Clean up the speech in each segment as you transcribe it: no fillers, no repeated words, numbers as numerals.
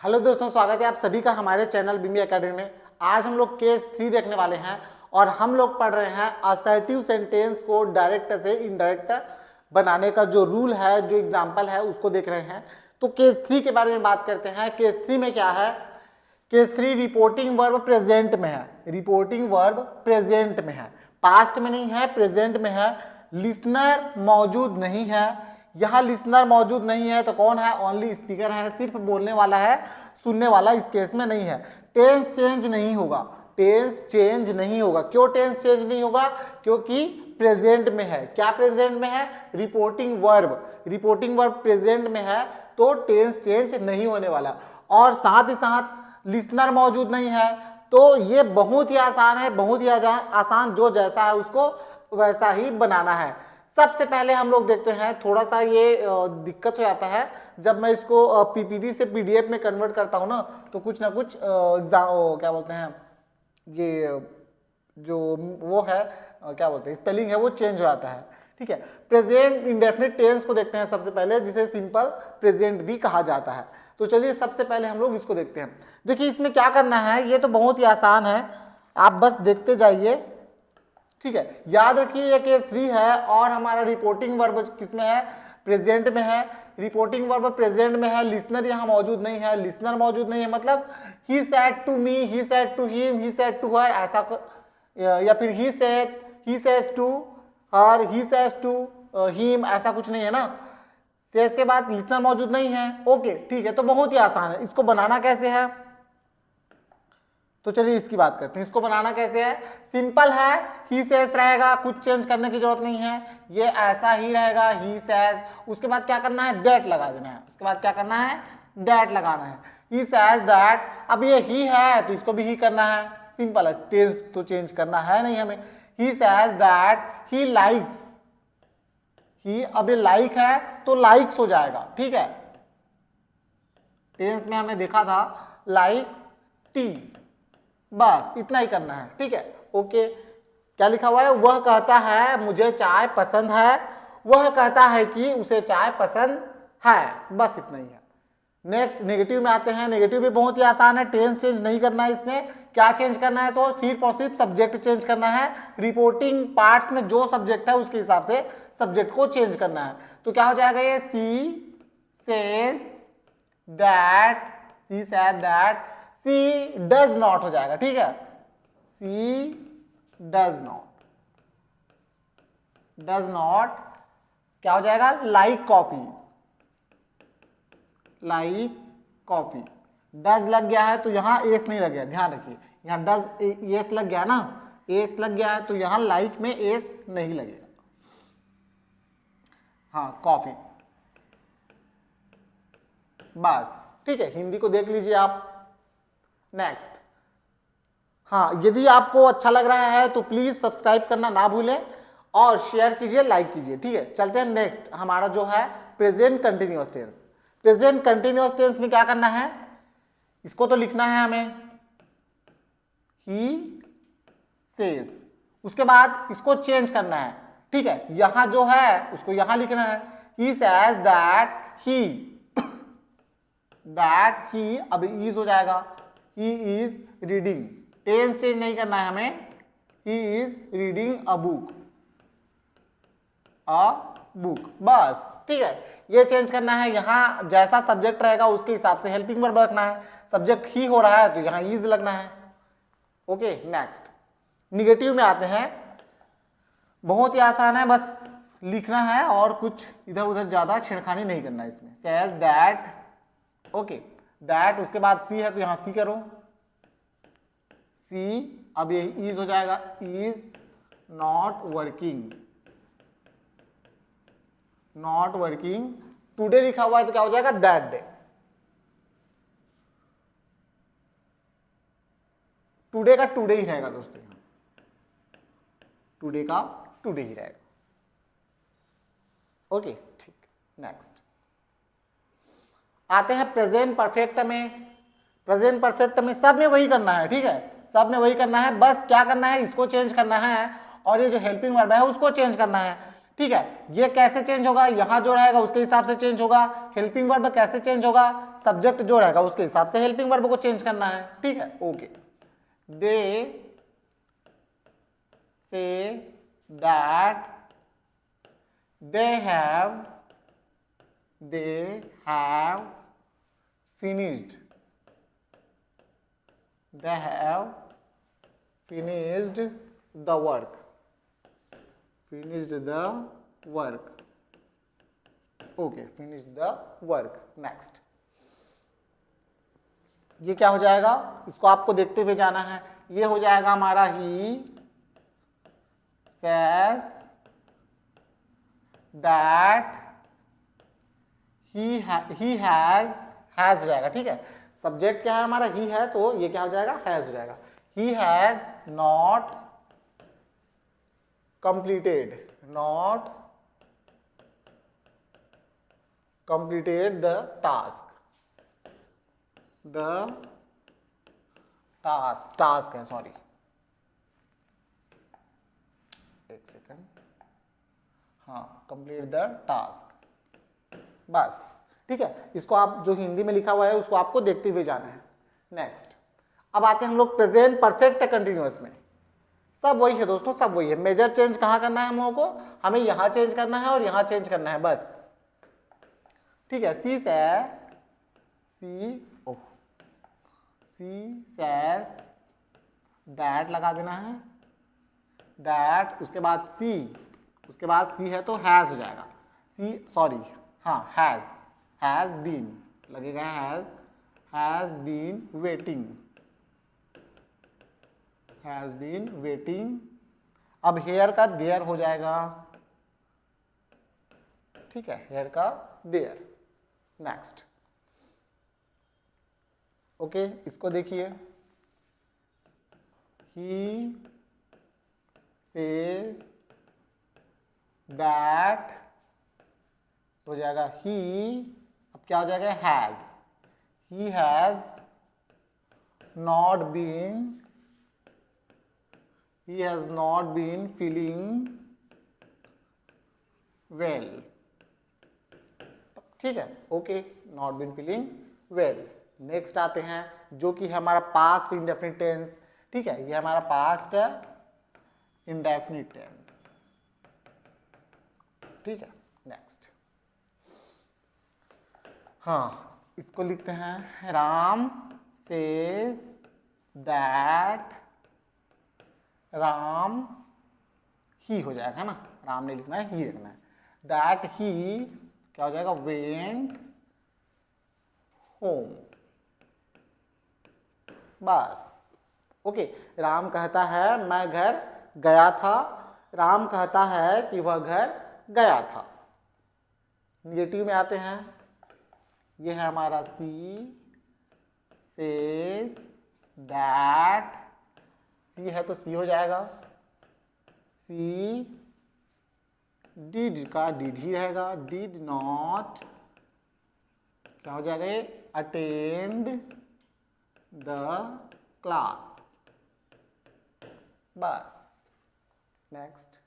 Hello दोस्तों, स्वागत है आप सभी का हमारे चैनल बीमी एकेडमी में। आज हम लोग केस 3 देखने वाले हैं और हम लोग पढ़ रहे हैं असर्टिव सेंटेंस को डायरेक्ट से इनडायरेक्ट बनाने का जो रूल है, जो एग्जांपल है, उसको देख रहे हैं। तो केस 3 के बारे में बात करते हैं। केस 3 में क्या है? केस 3 रिपोर्टिंग वर्ब प्रेजेंट में है। रिपोर्टिंग वर्ब प्रेजेंट में है, पास्ट में नहीं है, प्रेजेंट में है। लिसनर मौजूद नहीं है। यहाँ लिसनर मौजूद नहीं है तो कौन है? ओनली स्पीकर है, सिर्फ बोलने वाला है, सुनने वाला इस केस में नहीं है। टेंस चेंज नहीं होगा, टेंस चेंज नहीं होगा। क्यों टेंस चेंज नहीं होगा? क्योंकि प्रेजेंट में है। क्या प्रेजेंट में है? Reporting verb. Reporting verb present में है तो टेंस चेंज नहीं होने वाला। और साथ ही साथ लिसनर मौजूद नहीं है, तो ये बहुत ही आसान है, बहुत ही आसान। जो जैसा है उसको वैसा ही बनाना है। सबसे पहले हम लोग देखते हैं, थोड़ा सा ये दिक्कत हो जाता है जब मैं इसको पीपीटी से पीडीएफ में कन्वर्ट करता हूँ ना, तो कुछ ना कुछ एग्जाम क्या बोलते हैं, ये जो वो है क्या बोलते हैं, स्पेलिंग है, वो चेंज हो जाता है। ठीक है, प्रेजेंट इंडेफिनिट टेंस को देखते हैं सबसे पहले, जिसे सिंपल प्रेजेंट भी कहा जाता है। तो चलिए सबसे पहले हम लोग इसको देखते हैं। देखिए इसमें क्या करना है, ये तो बहुत ही आसान है, आप बस देखते जाइए। ठीक है, याद रखिए ये केस 3 है और हमारा रिपोर्टिंग वर्ब किसमें है? प्रेजेंट में है। रिपोर्टिंग वर्ब प्रेजेंट में है, लिसनर यहाँ मौजूद नहीं है। लिसनर मौजूद नहीं है मतलब he said to me, he said to him, he said to her, ऐसा या फिर he says to her, he says to him, ऐसा कुछ नहीं है ना। सेज के बाद लिसनर मौजूद नहीं है। ओके ठीक है, तो बहुत ही आसान है। इसको बनाना कैसे है? तो चलिए इसकी बात करते हैं। इसको बनाना कैसे है? सिंपल है, ही सेज रहेगा, कुछ चेंज करने की जरूरत नहीं है, ये ऐसा ही रहेगा, ही सेज। उसके बाद क्या करना है? दैट लगा देना है। उसके बाद क्या करना है? दैट लगाना है। He says that. अब ये ही है तो इसको भी ही करना है, सिंपल है, टेंस तो चेंज करना है नहीं हमें। He says that he likes. He, अब ये लाइक है तो लाइक्स हो जाएगा। ठीक है, टेंस में हमने देखा था लाइक्स टी, बस इतना ही करना है। ठीक है, ओके। क्या लिखा हुआ है? वह कहता है मुझे चाय पसंद है, वह कहता है कि उसे चाय पसंद है, बस इतना ही है। नेक्स्ट नेगेटिव में आते हैं। नेगेटिव भी बहुत ही आसान है, टेंस चेंज नहीं करना है। इसमें क्या चेंज करना है? तो सिर्फ और सिर्फ सब्जेक्ट चेंज करना है। रिपोर्टिंग पार्ट्स में जो सब्जेक्ट है उसके हिसाब से सब्जेक्ट को चेंज करना है। तो क्या हो जाएगा? ये she says that, she said that, she does not हो जाएगा। ठीक है, she does not, does not क्या हो जाएगा? Like coffee, like coffee. Does लग गया है तो यहां एस नहीं लग गया, ध्यान रखिए। यहां डज एस लग गया ना, एस लग गया है तो यहां लाइक में एस नहीं लगेगा। हाँ, कॉफी, बस। ठीक है, हिंदी को देख लीजिए आप। नेक्स्ट, हाँ, यदि आपको अच्छा लग रहा है तो प्लीज सब्सक्राइब करना ना भूलें और शेयर कीजिए, लाइक कीजिए। ठीक है, चलते हैं नेक्स्ट। हमारा जो है present continuous tense. Present continuous tense में क्या करना है? इसको तो लिखना है हमें, ही सेज। उसके बाद इसको चेंज करना है। ठीक है, यहां जो है उसको यहां लिखना है, he says that he, that he, अब इज हो जाएगा, he is reading. Tense change नहीं करना है हमें, he is reading a book, a book, बस। ठीक है, ये चेंज करना है। यहां जैसा सब्जेक्ट रहेगा उसके हिसाब से हेल्पिंग वर्ब रखना है। सब्जेक्ट ही हो रहा है तो यहां इज लगना है। ओके, नेक्स्ट निगेटिव में आते हैं। बहुत ही आसान है, बस लिखना है और कुछ इधर उधर ज्यादा छेड़खानी नहीं करना है इसमें। सेज दैट, ओके, दैट, उसके बाद सी है तो यहां सी करो, सी, अब ये इज हो जाएगा, is not working, not working. Today लिखा हुआ है तो क्या हो जाएगा? That day. टुडे का टुडे ही रहेगा दोस्तों, यहां टुडे का टुडे ही रहेगा। ओके ठीक, नेक्स्ट आते हैं प्रेजेंट परफेक्ट में। प्रेजेंट परफेक्ट में सब में वही करना है। ठीक है, सब में वही करना है, बस क्या करना है? इसको चेंज करना है और ये जो हेल्पिंग वर्ब है उसको चेंज करना है। ठीक है, ये कैसे चेंज होगा, यहां जो रहेगा उसके हिसाब से चेंज होगा। हेल्पिंग वर्ब कैसे चेंज होगा, सब्जेक्ट जो रहेगा उसके हिसाब से हेल्पिंग वर्ब को चेंज करना है। ठीक है, okay. They say that they have finished the work, okay, finished the work। next, ये क्या हो जाएगा, इसको आपको देखते हुए जाना है। ये हो जाएगा हमारा he says that he has हो जाएगा। ठीक है, सब्जेक्ट क्या है हमारा, he है, तो ये क्या हो जाएगा, has हो जाएगा। he has not completed the task है, सॉरी, एक सेकंड, हाँ, कंप्लीट द टास्क, बस। ठीक है, इसको आप जो हिंदी में लिखा हुआ है उसको आपको देखते हुए जाना है। नेक्स्ट, अब आते हैं हम लोग प्रेजेंट परफेक्ट कंटिन्यूअस में। सब वही है दोस्तों, सब वही है। मेजर चेंज कहाँ करना है हम लोगों को, हमें यहां चेंज करना है और यहां चेंज करना है, बस। ठीक है, सी सेज दैट लगा देना है, दैट, उसके बाद सी है तो हैज हो जाएगा। हाँ, हैज बीन लगेगा, हैज बीन वेटिंग। अब हेयर का देयर हो जाएगा। ठीक है, हेयर का देयर। नेक्स्ट, ओके, इसको देखिए, ही सेज दैट हो जाएगा ही, अब क्या हो जाएगा, he has not been feeling well. ठीक है, okay, not been feeling well. Next आते हैं जो कि है हमारा पास्ट इंडेफिनिट टेंस। ठीक है, ये हमारा पास्ट इंडेफिनिट टेंस। ठीक है, नेक्स्ट, हाँ, इसको लिखते हैं, राम सेज दैट, राम ही हो जाएगा, है ना, राम नहीं लिखना है, ही लिखना है। दैट ही क्या हो जाएगा, वेंट होम, बस। ओके, राम कहता है मैं घर गया था, राम कहता है कि वह घर गया था। निगेटिव में आते हैं, ये है हमारा सी सेज दैट, सी है तो सी हो जाएगा, सी डिड का डिड ही रहेगा, डिड नॉट क्या हो जाएगा, अटेंड द क्लास, बस। नेक्स्ट,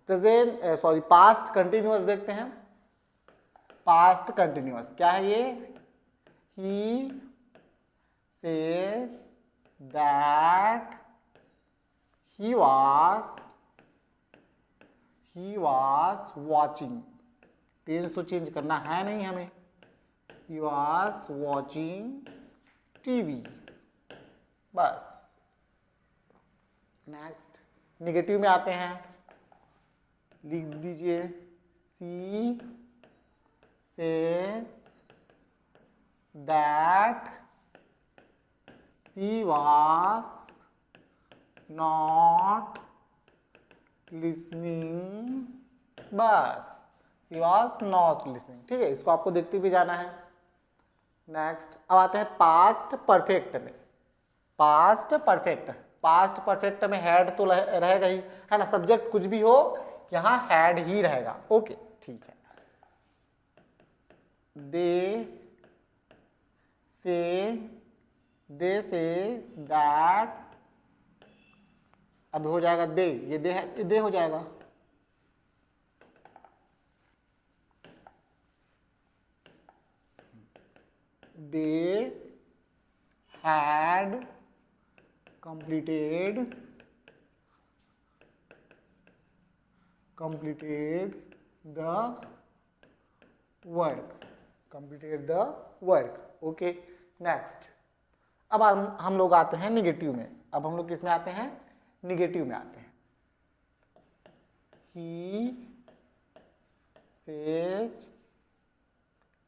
पास्ट कंटिन्यूअस देखते हैं। पास्ट कंटिन्यूअस क्या है ये, he says that he was watching, tense तो चेंज करना है नहीं हमें, ही वाज वॉचिंग टीवी, बस। नेक्स्ट, निगेटिव में आते हैं, लिख दीजिए, she says that she was not listening, बस, शी वाज नॉट लिसनिंग। ठीक है, इसको आपको देखते हुए जाना है। नेक्स्ट, अब आते हैं पास्ट परफेक्ट में। पास्ट परफेक्ट में हैड तो रहेगा ही, है ना, सब्जेक्ट कुछ भी हो यहां हैड ही रहेगा। ओके, ठीक है। दे से दैट, अब हो जाएगा दे, ये दे है, दे हो जाएगा, they had completed the work. Okay next. अब हम लोग आते हैं निगेटिव में। अब हम लोग किस में आते हैं? निगेटिव में आते हैं।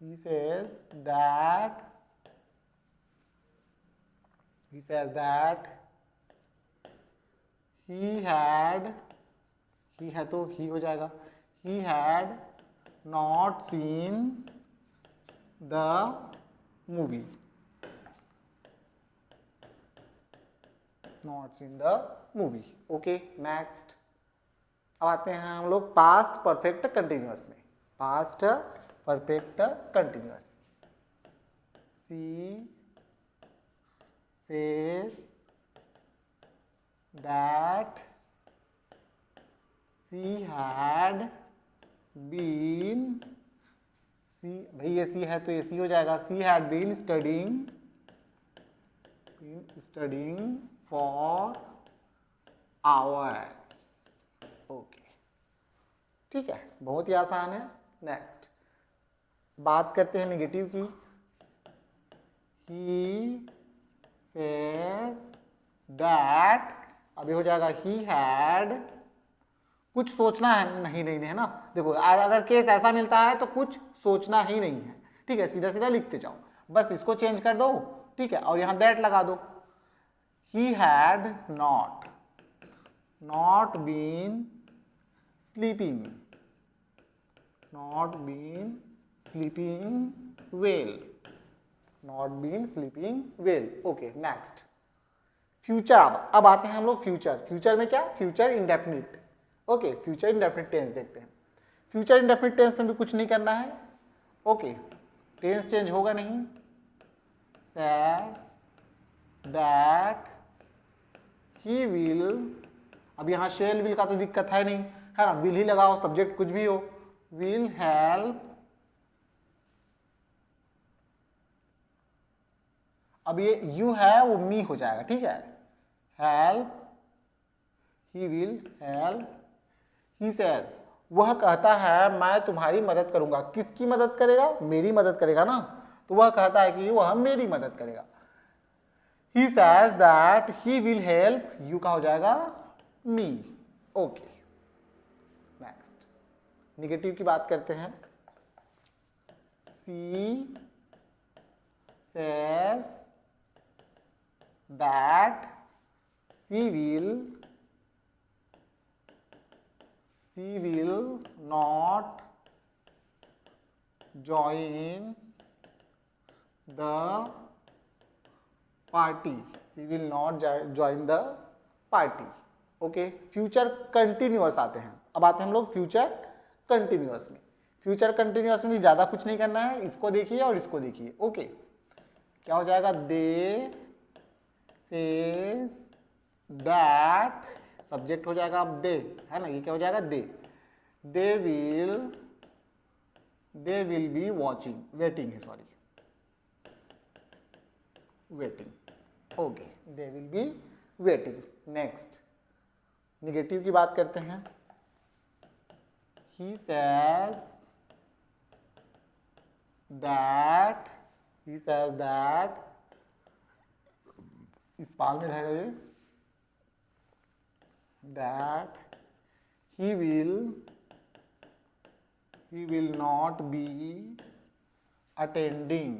he says that he है तो he हो जाएगा, he had not seen the movie, okay next. अब आते हैं हम लोग पास्ट परफेक्ट कंटिन्यूअस में। Past perfect continuous, she says that she had been, भाई ये सी है तो ये सी हो जाएगा, she had been studying for hours, okay ठीक है, बहुत ही आसान है। नेक्स्ट बात करते हैं निगेटिव की। he says that, अभी हो जाएगा he had, कुछ सोचना है नहीं है ना। देखो अगर केस ऐसा मिलता है तो कुछ सोचना ही नहीं है, ठीक है, सीधा सीधा लिखते जाओ, बस इसको चेंज कर दो, ठीक है, और यहां दैट लगा दो। he had not been sleeping well, okay next. Future, अब आते हैं हम लोग फ्यूचर में क्या? Future indefinite, okay future indefinite tense देखते हैं। फ्यूचर इंडेफिनिट टेंस में भी कुछ नहीं करना है, ओके टेंस चेंज होगा नहीं। says that he will, अब यहाँ शेल विल का तो दिक्कत है नहीं, है ना, विल ही लगाओ, सब्जेक्ट कुछ भी हो, will help, अब ये यू है वो मी हो जाएगा, ठीक है, help, he will help, he says, वह कहता है मैं तुम्हारी मदद करूंगा। किसकी मदद करेगा? मेरी मदद करेगा ना, तो वह कहता है कि वह मेरी मदद करेगा। ही says that he will help, you का हो जाएगा मी, ओके नेक्स्ट। निगेटिव की बात करते हैं। She says that she will not join the party, okay. Future continuous आते हैं। अब आते हैं हम लोग फ्यूचर कंटिन्यूअस में। फ्यूचर कंटिन्यूअस में भी ज्यादा कुछ नहीं करना है, इसको देखिए और इसको देखिए, ओके क्या हो जाएगा? दे सेज दैट, सब्जेक्ट हो जाएगा अब दे, है ना, ये क्या हो जाएगा? They will be watching, waiting है, sorry waiting, okay they will be waiting. Next negative की बात करते हैं। ही सेज दैट, इस पाल में रहेगा ये, that he will not be attending,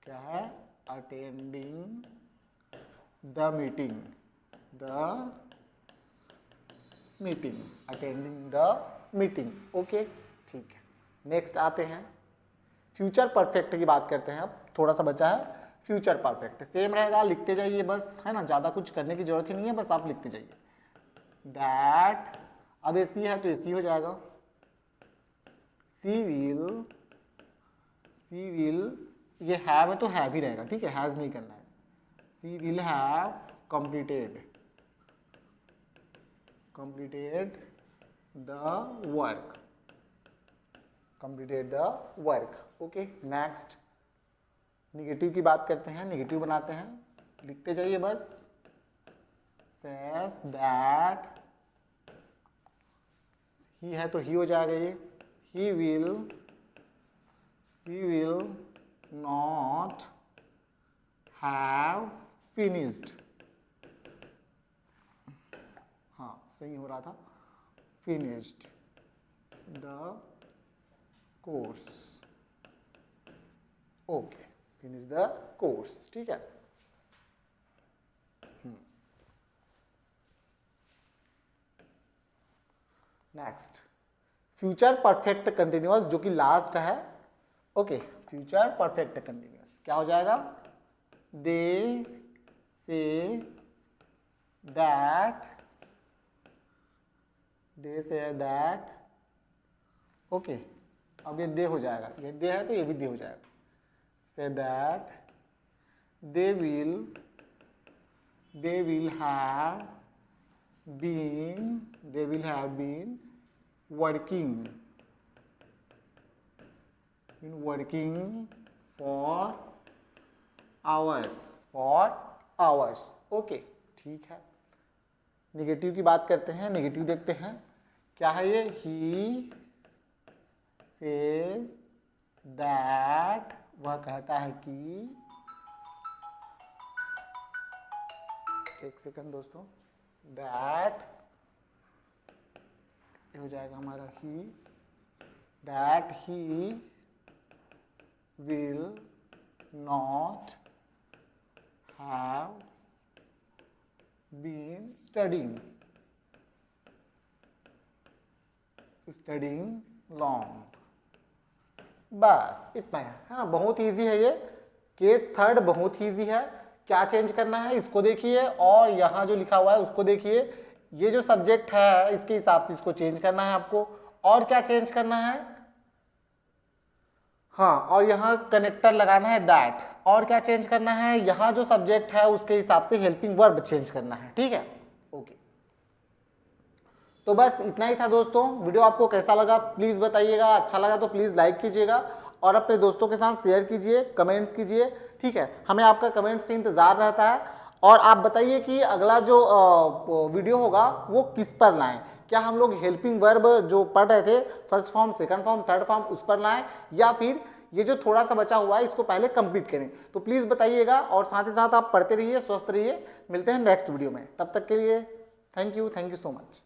क्या है? attending the meeting, ओके ठीक है। नेक्स्ट आते हैं फ्यूचर परफेक्ट की बात करते हैं। अब थोड़ा सा बचा है फ्यूचर परफेक्ट, सेम रहेगा, लिखते जाइए बस, है ना, ज़्यादा कुछ करने की जरूरत ही नहीं है, बस आप लिखते जाइए। दैट, अब एसी है तो एसी हो जाएगा। सी विल, ये हैव है तो हैव ही रहेगा, ठीक है, हैज नहीं करना है। She will have completed the work, okay next. Negative की बात करते हैं, निगेटिव बनाते हैं, लिखते जाइए बस। सेज दैट, ही है तो ही हो जाएगा ये, ही विल नॉट हैव फिनिश्ड, हाँ सही हो रहा था, finished the course, okay, finish the course, ठीक है। नेक्स्ट, फ्यूचर परफेक्ट कंटिन्यूअस जो कि लास्ट है, ओके, फ्यूचर परफेक्ट कंटिन्यूअस क्या हो जाएगा, दे say that, they say that, okay, अब ये दे हो जाएगा, ये दे है तो ये भी दे हो जाएगा, say that they will have been working for hours, okay, ठीक है। निगेटिव की बात करते हैं, निगेटिव देखते हैं, क्या है ये, he says that, वह कहता है कि, एक सेकंड दोस्तों, दैट ये हो जाएगा हमारा ही, that he will not have been studying long, बस इतना है। हाँ, बहुत इजी है ये केस थर्ड, बहुत इजी है। क्या चेंज करना है इसको देखिए, और यहाँ जो लिखा हुआ है उसको देखिए, ये जो सब्जेक्ट है इसके हिसाब से इसको चेंज करना है आपको। और क्या चेंज करना है, हाँ, और यहाँ कनेक्टर लगाना है दैट। और क्या चेंज करना है, यहाँ जो सब्जेक्ट है उसके हिसाब से हेल्पिंग वर्ब चेंज करना है, ठीक है, ओके। तो बस इतना ही था दोस्तों। वीडियो आपको कैसा लगा प्लीज बताइएगा, अच्छा लगा तो प्लीज लाइक कीजिएगा और अपने दोस्तों के साथ शेयर कीजिए, कमेंट्स कीजिए, ठीक है। हमें आपका कमेंट्स का इंतजार रहता है। और आप बताइए कि अगला जो वीडियो होगा वो किस पर लाएं, क्या हम लोग हेल्पिंग वर्ब जो पढ़ रहे थे first form, second form, third form, उस पर लाएं, या फिर ये जो थोड़ा सा बचा हुआ है इसको पहले कंप्लीट करें। तो प्लीज बताइएगा, और साथ ही साथ आप पढ़ते रहिए, स्वस्थ रहिए। मिलते हैं नेक्स्ट वीडियो में, तब तक के लिए थैंक यू सो मच।